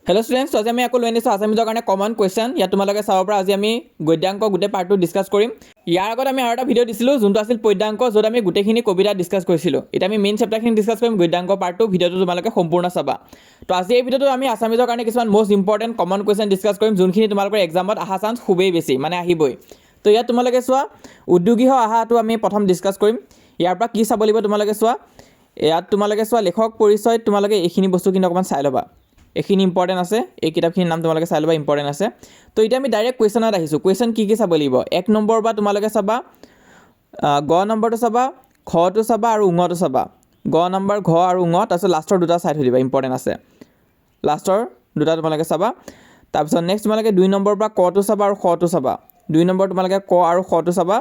Hello students, आज আমি আকৌ লৈ আনিছোঁ আছামিজৰ কাৰণে কমন কুৱেশ্যন। ইয়াত তোমালোকে চাব পৰা আজি আমি গদ্যাংক গোটেই পাৰ্টটো ডিছকাছ কৰিম। ইয়াৰ আগত আমি আৰু এটা ভিডিঅ' দিছিলোঁ যোনটো আছিল পদ্যাংক, য'ত আমি গোটেইখিনি কবিতা ডিছকাছ কৰিছিলোঁ। এতিয়া আমি মেইন চেপ্টাৰখিনি ডিছকাছ কৰিম গদ্যাংক পাৰ্টটো। ভিডিঅ'টো তোমালোকে সম্পূৰ্ণ চাবা। তো আজি এই ভিডিঅ'টো আমি আছামিজৰ কাৰণে কিছুমান most important common question discuss কৰিম, যোনখিনি তোমালোকৰ এক্সামত অহা চান্স খুবেই বেছি, মানে আহিবই। তো ইয়াত তোমালোকে চোৱা উদ্যোগী অহাটো আমি প্ৰথম ডিছকাছ কৰিম। ইয়াৰ পৰা কি চাব লাগিব তোমালোকে চোৱা। ইয়াত তোমালোকে চোৱা লেখক পৰিচয়ত তোমালোকে এইখিনি বস্তু কিন্তু অকণমান চাই ল'বা। এইখিনি ইম্পৰ্টেণ্ট আছে, এই কিতাপখিনিৰ নাম তোমালোকে চাই ল'বা, ইম্পৰ্টেণ্ট আছে। তো এতিয়া আমি ডাইৰেক্ট কুৱেশ্যনত আহিছোঁ। কুৱেশ্যন কি চাব লাগিব? 1 নম্বৰ পৰা তোমালোকে চাবা গ নম্বৰটো চাবা, খটো চাবা আৰু ঙটো চাবা। গ নম্বৰ, ঘ আৰু ঙ, তাৰপিছত লাষ্টৰ দুটা চাই থৈ দিবা, ইম্পৰ্টেণ্ট আছে। লাষ্টৰ দুটা তোমালোকে চাবা। তাৰপিছত নেক্সট তোমালোকে 2 নম্বৰ পৰা কটো চাবা আৰু খটো চাবা। 2 নম্বৰ তোমালোকে ক আৰু খটো চাবা।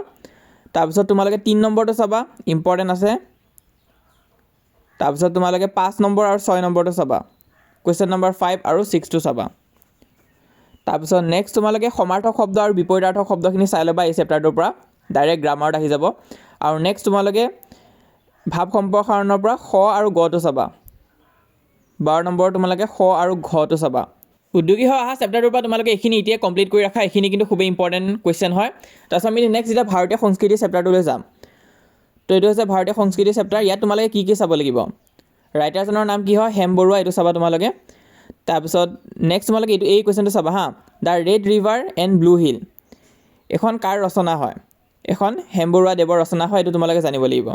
তাৰপিছত তোমালোকে 3 নম্বৰটো চাবা, ইম্পৰ্টেণ্ট আছে। তাৰপিছত তোমালোকে 5 নম্বৰ আৰু 6 নম্বৰটো চাবা। কুৱেশ্যন নম্বৰ 5 আৰু 6টো চাবা। তাৰপিছত নেক্সট তোমালোকে সমাৰ্থক শব্দ আৰু বিপৰীতাৰ্থক শব্দখিনি চাই ল'বা এই চেপ্টাৰটোৰ পৰা, ডাইৰেক্ট গ্ৰামাৰত আহি যাব। আৰু নেক্সট তোমালোকে ভাৱ সম্প্ৰসাৰণৰ পৰা খ আৰু গটো চাবা। 12 নম্বৰ তোমালোকে খ আৰু ঘটো চাবা। উদ্যোগী হৈ অহা চেপ্টাৰটোৰ পৰা তোমালোকে এইখিনি এতিয়াই কমপ্লিট কৰি ৰাখা, এইখিনি কিন্তু খুবেই ইম্পৰ্টেণ্ট কুৱেশ্যন হয়। তাৰপিছত আমি নেক্সট যেতিয়া ভাৰতীয় সংস্কৃতি চেপ্টাৰটোলৈ যাম। তো এইটো হৈছে ভাৰতীয় সংস্কৃতি চেপ্টাৰ। ইয়াত তোমালোকে কি চাব লাগিব? ৰাইটাৰজনৰ নাম কি হয়? হেম বৰুৱা, এইটো চাবা তোমালোকে। তাৰপিছত নেক্সট তোমালোকে এই কুৱেশ্যনটো চাবা হা। The red river and blue hill এখন কাৰ ৰচনা হয়? এখন হেম বৰুৱা দেৱৰ ৰচনা হয়, এইটো তোমালোকে জানিব লাগিব।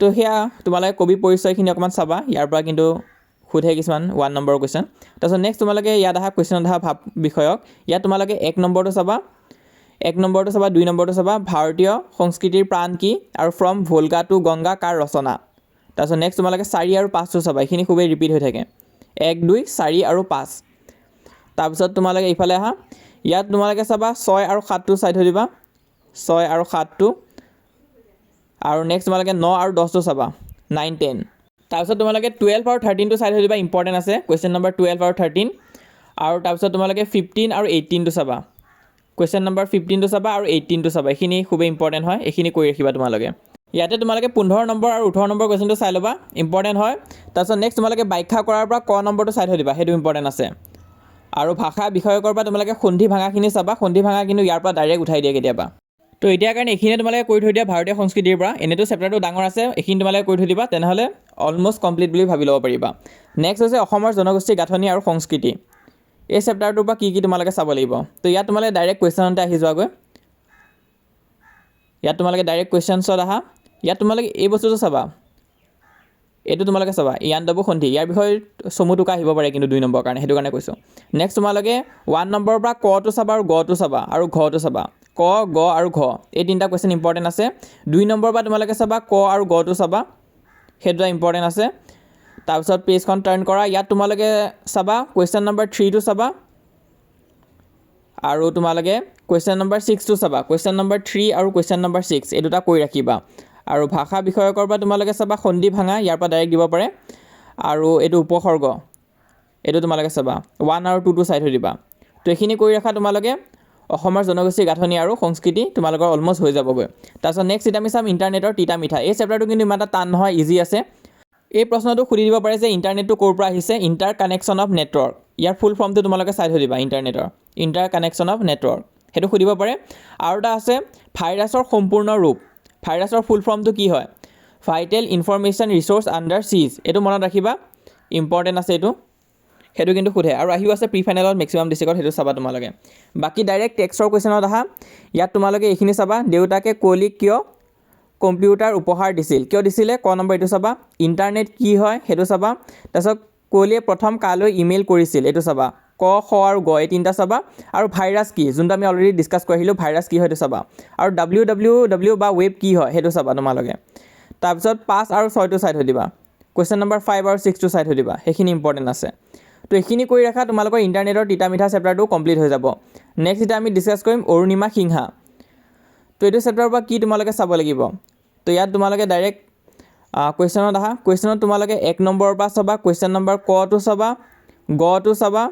তো সেয়া তোমালোকে কবি পৰিচয়খিনি অকণমান চাবা, ইয়াৰ পৰা কিন্তু সোধে কিছুমান 1 নম্বৰৰ কুৱেশ্যন। তাৰপিছত নেক্সট তোমালোকে ইয়াত অহা কুৱেশ্যনত অহা ভাৱ বিষয়ক, ইয়াত তোমালোকে 1 নম্বৰটো চাবা, 1 নম্বৰটো চাবা, 2 নম্বৰটো চাবা। ভাৰতীয় সংস্কৃতিৰ প্ৰাণ কি আৰু ফ্ৰম ভোলগা টু গংগা কাৰ ৰচনা? তাৰপিছত নেক্সট তোমালোকে 4 আৰু 5টো চাবা, এইখিনি খুবেই ৰিপিট হৈ থাকে। 1, 2, 4 আৰু 5। তাৰপিছত তোমালোকে এইফালে আহা, ইয়াত তোমালোকে চাবা 6 আৰু 7টো চাই থৈ দিবা, 6 আৰু 7টো। আৰু নেক্সট তোমালোকে 9 আৰু 10টো চাবা, 9, 10। তাৰপিছত তোমালোকে 12 আৰু 13টো চাই থৈ দিবা, ইম্পৰ্টেণ্ট আছে। কুৱেশ্যন নম্বৰ 12 আৰু 13। আৰু তাৰপিছত তোমালোকে 15 আৰু 18টো চাবা। কুৱেশ্যন নম্বৰ 15টো চাবা আৰু 18টো চাবা, এইখিনি খুবেই ইম্পৰ্টেণ্ট হয়, এইখিনি কৰি ৰাখিবা তোমালোকে। ইয়াতে তোমালোকে 15 নম্বৰ আৰু 18 নম্বৰ কুৱেশ্যনটো চাই ল'বা, ইম্পৰ্টেণ্ট হয়। তাৰপিছত নেক্সট তোমালোকে ব্যাখ্যা কৰাৰ পৰা ক নম্বৰটো চাই থৈ দিবা, সেইটো ইম্পৰ্টেণ্ট আছে। আৰু ভাষা বিষয়কৰ পৰা তোমালোকে সন্ধি ভাঙাখিনি চাবা, সন্ধি ভাঙা কিন্তু ইয়াৰ পৰা ডাইৰেক্ট উঠাই দিয়ে কেতিয়াবা। তো এতিয়াৰ কাৰণে এইখিনিয়ে তোমালোকে কৰি থৈ দিয়া ভাৰতীয় সংস্কৃতিৰ পৰা। এনেতো চেপ্টাৰটো ডাঙৰ আছে, এইখিনি তোমালোকে কৰি থৈ দিবা, তেনেহ'লে অলম'ষ্ট কমপ্লিট বুলি ভাবি ল'ব পাৰিবা। নেক্সট হৈছে অসমৰ জনগোষ্ঠীৰ গাঁথনি আৰু সংস্কৃতি। এই চেপ্টাৰটোৰ পৰা কি তোমালোকে চাব লাগিব? তো ইয়াত তোমালোকে ডাইৰেক্ট কুৱেশ্যনতে আহি যোৱাগৈ। ইয়াত তোমালোকে ডাইৰেক্ট কুৱেশ্যনছত আহা। ইয়াত তোমালোকে এই বস্তুটো চাবা, এইটো তোমালোকে চাবা, ইয়াণ্ডাবু সন্ধি, ইয়াৰ বিষয়ে চমু টোকা আহিব পাৰে কিন্তু 2 নম্বৰ কাৰণে, সেইটো কাৰণে কৈছোঁ। নেক্সট তোমালোকে 1 নম্বৰৰ পৰা কটো চাবা আৰু গটো চাবা আৰু ঘটো চাবা। ক, গ আৰু ঘ, এই 3টা কুৱেশ্যন ইম্পৰ্টেণ্ট আছে। 2 নম্বৰৰ পৰা তোমালোকে চাবা ক আৰু গটো চাবা, সেই দুটা ইম্পৰ্টেণ্ট আছে। তাৰপিছত পেজখন টাৰ্ণ কৰা, ইয়াত তোমালোকে চাবা কুৱেশ্যন নম্বৰ 3টো চাবা আৰু তোমালোকে কুৱেশ্যন নম্বৰ 6টো চাবা। কুৱেশ্যন নম্বৰ 3 আৰু কুৱেশ্যন নম্বৰ 6 এই দুটা কৰি ৰাখিবা। আৰু ভাষা বিষয়কৰ পৰা তোমালোকে চাবা সন্ধি ভাঙা, ইয়াৰ পৰা ডাইৰেক্ট দিব পাৰে। আৰু এইটো উপসৰ্গ, এইটো তোমালোকে চাবা। 1 আৰু 2টো চাই থৈ দিবা। তো এইখিনি কৰি ৰাখা তোমালোকে। অসমৰ জনগোষ্ঠীৰ গাঁথনি আৰু সংস্কৃতি তোমালোকৰ অলম'ষ্ট হৈ যাবগৈ। তাৰপিছত নেক্সট এতিয়া আমি চাম ইণ্টাৰনেটৰ তিতা মিঠা। এই চেপ্টাৰটো কিন্তু ইমান এটা টান নহয়, ইজি আছে। এই প্ৰশ্নটো সুধি দিব পাৰে যে ইণ্টাৰনেটটো ক'ৰ পৰা আহিছে? ইণ্টাৰ কানেকশ্যন অফ নেটৱৰ্ক, ইয়াৰ ফুল ফৰ্মটো তোমালোকে চাই থৈ দিবা। ইণ্টাৰ কানেকশ্যন অফ নেটৱৰ্ক, সেইটো সুধিব পাৰে। আৰু এটা আছে ভাইৰাছৰ সম্পূৰ্ণ ৰূপ। ভাইৰাছৰ ফুল ফৰ্মটো কি হয়? ভাইটেল ইনফৰমেশ্যন ৰিচ'ৰ্চ আণ্ডাৰ চিজ, এইটো মনত ৰাখিবা, ইম্পৰ্টেণ্ট আছে এইটো, সেইটো কিন্তু সোধে। আৰু আহিও আছে প্ৰি ফাইনেলত মেক্সিমাম ডিষ্ট্ৰিক্টত, সেইটো চাবা তোমালোকে। বাকী ডাইৰেক্ট টেক্সটৰ কুৱেশ্যনত আহা, ইয়াত তোমালোকে এইখিনি চাবা। দেউতাকে কুঁৱলীক কিয় কম্পিউটাৰ উপহাৰ দিছিল? কিয় দিছিলে? ক নম্বৰ, এইটো চাবা। ইণ্টাৰনেট কি হয়? সেইটো চাবা। তাৰপিছত কুঁৱলীয়ে প্ৰথম কালৈ ইমেইল কৰিছিল? এইটো চাবা। ক, খ আৰু গ, এই 3টা চাবা। আৰু ভাইৰাছ কি, যোনটো আমি অলৰেডি ডিছকাছ কৰিলোঁ, ভাইৰাছ কি হয় সেইটো চাবা। আৰু www বা ৱেব কি হয় সেইটো চাবা তোমালোকে। তাৰপিছত 5 আৰু 6টো চাই থৈ দিবা। কুৱেশ্যন নম্বৰ 5 আৰু 6টো চাই থৈ দিবা, সেইখিনি ইম্পৰ্টেণ্ট আছে। তো এইখিনি কৰি ৰাখা, তোমালোকৰ ইণ্টাৰনেটৰ তিতা মিঠা চেপ্টাৰটো কমপ্লিট হৈ যাব। নেক্সট এতিয়া আমি ডিছকাছ কৰিম অৰুণিমা সিংহা। তো এইটো চেপ্টাৰৰ পৰা কি তোমালোকে চাব লাগিব? তো ইয়াত তোমালোকে ডাইৰেক্ট কুৱেশ্যনত আহা। কুৱেশ্যনত তোমালোকে 1 নম্বৰৰ পৰা চাবা, কুৱেশ্যন নম্বৰ কটো চাবা, গটো চাবা,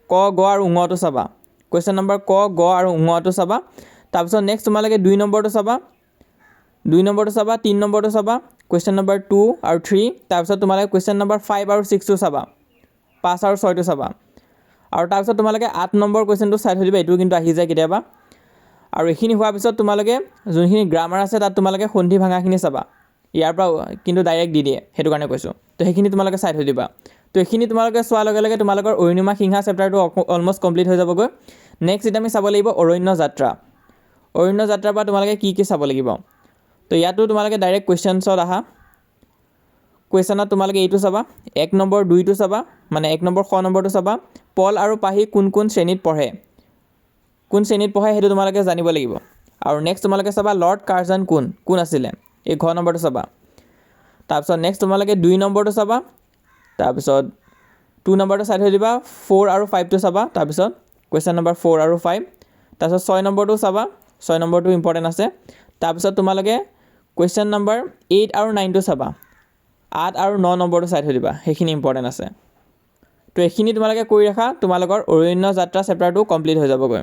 ক, গ আৰু ঙটো চাবা। কুৱেশ্যন নম্বৰ ক, গ আৰু ঙটো চাবা। তাৰপিছত নেক্সট তোমালোকে 2 নম্বৰটো চাবা, 2 নম্বৰটো চাবা, 3 নম্বৰটো চাবা, কুৱেশ্যন নম্বৰ 2 আৰু 3। তাৰপিছত তোমালোকে কুৱেশ্যন নম্বৰ 5 আৰু 6টো চাবা, 5 আৰু 6টো চাবা। আৰু তাৰপিছত তোমালোকে 8 নম্বৰ কুৱেশ্যনটো চাই থৈ দিবা, এইটো কিন্তু আহি যায় কেতিয়াবা। আৰু এইখিনি হোৱাৰ পিছত তোমালোকে যোনখিনি গ্ৰামাৰ আছে তাত তোমালোকে সন্ধি ভাঙাখিনি চাবা, ইয়াৰ পৰা কিন্তু ডাইৰেক্ট দি দিয়ে, সেইটো কাৰণে কৈছোঁ। তো সেইখিনি তোমালোকে চাই থৈ দিবা। তো এইখিনি তোমালোকে চোৱাৰ লগে লগে তোমালোকৰ অৰুণিমা সিংহা চেপ্টাৰটো অলমষ্ট কমপ্লিট হৈ যাবগৈ। নেক্সট এতিয়া আমি চাব লাগিব অৰণ্য যাত্ৰা। অৰণ্য যাত্ৰাৰ পৰা তোমালোকে কি কি চাব লাগিব। তো ইয়াতো তোমালোকে ডাইৰেক্ট কুৱেশ্যনছত আহা। কুৱেশ্যনত তোমালোকে এইটো চাবা, 1 নম্বৰ 2টো চাবা, মানে 1 নম্বৰ শ নম্বৰটো চাবা। পল আৰু পাহি কোন কোন শ্ৰেণীত পঢ়ে, কোন শ্ৰেণীত পঢ়ে সেইটো তোমালোকে জানিব লাগিব। আৰু নেক্সট তোমালোকে চাবা লৰ্ড কাৰ্জন কোন আছিলে, এই ঘ নম্বৰটো চাবা। তাৰপিছত নেক্সট তোমালোকে 2 নম্বৰটো চাবা, তাৰপিছত 2 নম্বৰটো চাই থৈ দিবা, 4 আৰু 5টো চাবা, তাৰপিছত কুৱেশ্যন নম্বৰ 4 আৰু 5, তাৰপিছত 6 নম্বৰটো চাবা, 6 নম্বৰটো ইম্পৰ্টেণ্ট আছে। তাৰপিছত তোমালোকে কুৱেশ্যন নম্বৰ 8 আৰু 9টো চাবা, 8 আৰু 9 নম্বৰটো চাই থৈ দিবা, সেইখিনি ইম্পৰ্টেণ্ট আছে। তো এইখিনি তোমালোকে কৰি ৰাখা, তোমালোকৰ অৰণ্য যাত্ৰা চেপ্টাৰটো কমপ্লিট হৈ যাবগৈ।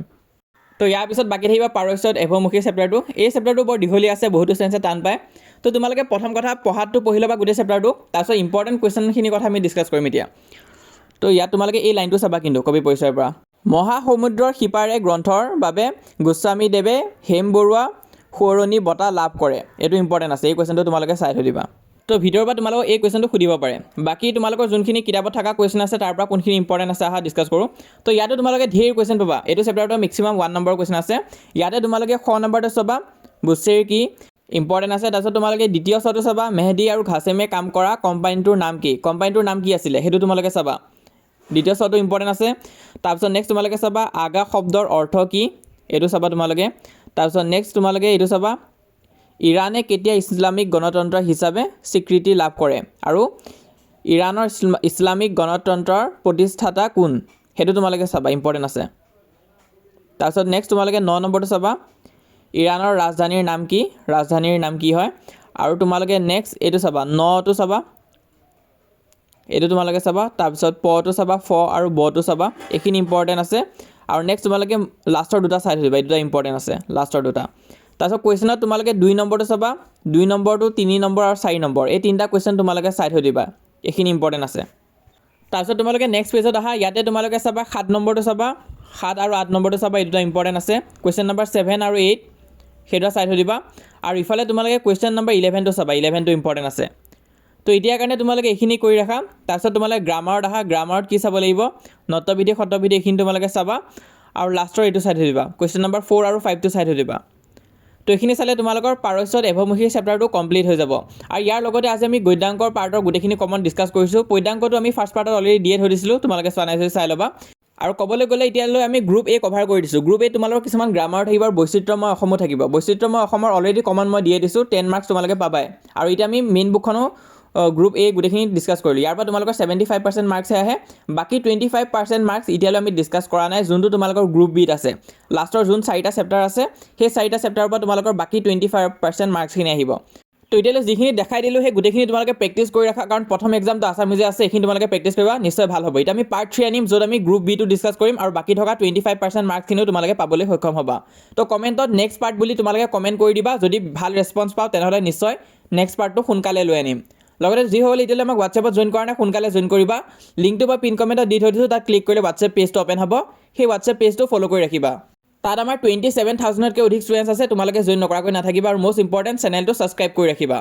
তো ইয়াৰ পিছত বাকী থাকিব পাৰস্যত এভমুখী চেপ্টাৰটো। এই চেপ্টাৰটো বৰ দীঘলীয়া আছে, বহুতো ষ্টুডেণ্টছে টান পায়। তো তোমালোকে প্ৰথম কথা পঢ়াটো পঢ়ি ল'বা গোটেই চেপ্টাৰটো, তাৰপিছত ইম্পৰ্টেণ্ট কুৱেশ্যনখিনিৰ কথা আমি ডিছকাছ কৰিম এতিয়া। তো ইয়াত তোমালোকে এই লাইনটো চাবা কিন্তু কবি পৰিচয়ৰ পৰা, মহাসমুদ্ৰৰ সিপাৰে গ্ৰন্থৰ বাবে গোস্বামীদেৱে হেম বৰুৱা সোঁৱৰণী বঁটা লাভ কৰে, এইটো ইম্পৰ্টেণ্ট আছে, এই কুৱেশ্যনটো তোমালোকে চাই থৈ দিবা। তো ভিতৰৰ পৰা তোমালোকক এই কুৱেশ্যনটো সুধিব পাৰে। বাকী তোমালোকৰ যোনখিনি কিতাপত থকা কুৱেশ্যন আছে তাৰ পৰা কোনখিনি ইম্পৰ্টেণ্ট আছে আহা ডিছকাছ কৰোঁ। তো ইয়াতো তোমালোকে ধেৰ কুৱেশ্যন পাবা, এইটো চেপ্টাৰটো মেক্সিমাম 1 নম্বৰ কুৱেশ্যন আছে। ইয়াতে তোমালোকে শ নম্বৰটো চাবা, বুছেৰ কি ইম্পৰ্টেণ্ট আছে। তাৰপিছত তোমালোকে দ্বিতীয় ছটো চাবা, মেহদি আৰু ঘাছেমে কাম কৰা কোম্পানীটোৰ নাম কি, কোম্পানীটোৰ নাম কি আছিলে সেইটো তোমালোকে চাবা, দ্বিতীয় ছটো ইম্পৰ্টেণ্ট আছে। তাৰপিছত নেক্সট তোমালোকে চাবা আগা শব্দৰ অৰ্থ কি, এইটো চাবা তোমালোকে। তাৰপিছত নেক্সট তোমালোকে এইটো চাবা, ইৰাণে কেতিয়া ইছলামিক গণতন্ত্ৰ হিচাপে স্বীকৃতি লাভ কৰে আৰু ইৰাণৰ ইছলামিক গণতন্ত্ৰৰ প্ৰতিষ্ঠাতা কোন, সেইটো তোমালোকে চাবা, ইম্পৰ্টেণ্ট আছে। তাৰপিছত নেক্সট তোমালোকে 9 নম্বৰটো চাবা, ইৰাণৰ ৰাজধানীৰ নাম কি হয়। আৰু তোমালোকে নেক্সট এইটো চাবা, 9টো চাবা, এইটো তোমালোকে চাবা। তাৰপিছত পটো চাবা, ফ আৰু বটো চাবা, এইখিনি ইম্পৰ্টেণ্ট আছে। আৰু নেক্সট তোমালোকে লাষ্টৰ দুটা চাই থৈ দিবা, এই দুটা ইম্পৰ্টেণ্ট আছে লাষ্টৰ দুটা। তাৰপিছত কুৱেশ্যনত তোমালোকে 2 নম্বৰটো চাবা, 2 নম্বৰটো 3 নম্বৰ আৰু 4 নম্বৰ, এই তিনিটা কুৱেশ্যন তোমালোকে চাই থৈ দিবা, এইখিনি ইম্পৰ্টেণ্ট আছে। তাৰপিছত তোমালোকে নেক্সট পেজত আহা, ইয়াতে তোমালোকে চাবা 7 নম্বৰটো চাবা, 7 আৰু 8 নম্বৰটো চাবা, এই দুটা ইম্পৰ্টেণ্ট আছে। কুৱেশ্যন নম্বৰ 7 আৰু 8 সেইটা চাই থৈ দিবা। আৰু ইফালে তোমালোকে কুৱেশ্যন নম্বৰ 11টো চাবা, 11টো ইম্পৰ্টেণ্ট আছে। তো এতিয়াৰ কাৰণে তোমালোকে এইখিনি কৰি ৰাখা। তাৰপিছত তোমালোকে গ্ৰামাৰত আহা, গ্ৰামাৰত কি চাব লাগিব, নট্যবিধি সত্ৰবিধি এইখিনি তোমালোকে চাবা। আৰু লাষ্টৰ এইটো চাই থৈ দিবা, কুৱেশ্যন নম্বৰ 4 আৰু 5টো চাই থৈ দিবা। তো এইখিনি চালে তোমালোকৰ পাৰস্যত এভমুখী চেপ্টাৰটো কমপ্লিট হৈ যাব। আৰু ইয়াৰ লগতে আজি আমি গদ্যাংকৰ পাৰ্টৰ গোটেইখিনি কমন ডিছকাছ কৰিছোঁ। পদ্যাংকটো আমি ফাৰ্ষ্ট পাৰ্টত অলৰেডি দিয়ে থৈ দিছিলোঁ, তোমালোকে চোৱা নাই যদি চাই ল'বা। আৰু ক'বলৈ গ'লে এতিয়ালৈ আমি গ্ৰুপ এ কভাৰ কৰি দিছোঁ। গ্ৰুপ এ তোমালোকৰ কিছুমান গ্ৰামাৰ থাকিব আৰু বৈচিত্ৰ্যময় অসমো থাকিব। বৈচিত্ৰ্যময় অসমৰ অলৰেডি কমন মই দিয়ে দিছোঁ, 10 মাৰ্কছ তোমালোকে পাবাই। আৰু এতিয়া আমি মেইন বুকখনো গ্ৰুপ এ গোটেইখিনি ডিছকাছ কৰিলোঁ। ইয়াৰ পৰা তোমালোকৰ 75% মাৰ্কছহে আহে, বাকী 25% মাৰ্কছ এতিয়ালৈ আমি ডিছকাছ কৰা নাই, যোনটো তোমালোকৰ গ্ৰুপ বিত আছে। লাষ্টৰ যোন 4টা চেপ্টাৰ আছে, সেই 4টা চেপ্টাৰৰ পৰা তোমালোকৰ বাকী 25% মাৰ্কছখিনি আহিব। তো এতিয়ালৈ যিখিনি দেখাই দিলোঁ সেই গোটেইখিনি তোমালোকে প্ৰেক্টিছ কৰি ৰাখা, কাৰণ প্ৰথম এক্সামটো আছামিজে আছে, এইখিনি তোমালোকে প্ৰেক্টিছ কৰিবা, নিশ্চয় ভাল হ'ব। এতিয়া আমি পাৰ্ট 3 আনিম, য'ত আমি গ্ৰুপ বিটো ডিছকাছ কৰিম আৰু বাকী থকা 25% মাৰ্কছখিনিও তোমালোকে পাবলৈ সক্ষম হ'বা। তো কমেণ্টত নেক্সট পাৰ্ট বুলি তোমালোকে কমেণ্ট কৰি দিবা, যদি ভাল ৰেছপন্স পাওঁ তেনেহ'লে নিশ্চয় নেক্সট পাৰ্টটো সোনকালে লৈ আনিম। লগতে যি হ'ল এতিয়ালৈ আমাক হোৱাটছএপত জইন কৰা নাই, সোনকালে জইন কৰিবা। লিংকটো মই পিন কমেণ্টত দি থৈ দিছোঁ, তাত ক্লিক কৰিলে হোৱাটছএপ পেজটো অ'পেন হ'ব, সেই হোৱাটছএপ পেজটো ফ'ল' কৰি ৰাখিবা। তাত আমাৰ 27,000তকৈ অধিক ষ্টুডেণ্টছ আছে, তোমালোকে জইন নকৰাকৈ নাথাকিবা। আৰু মষ্ট ইম্পৰ্টেণ্ট চেনেলটো ছাবস্ক্ৰাইব কৰি ৰাখিবা।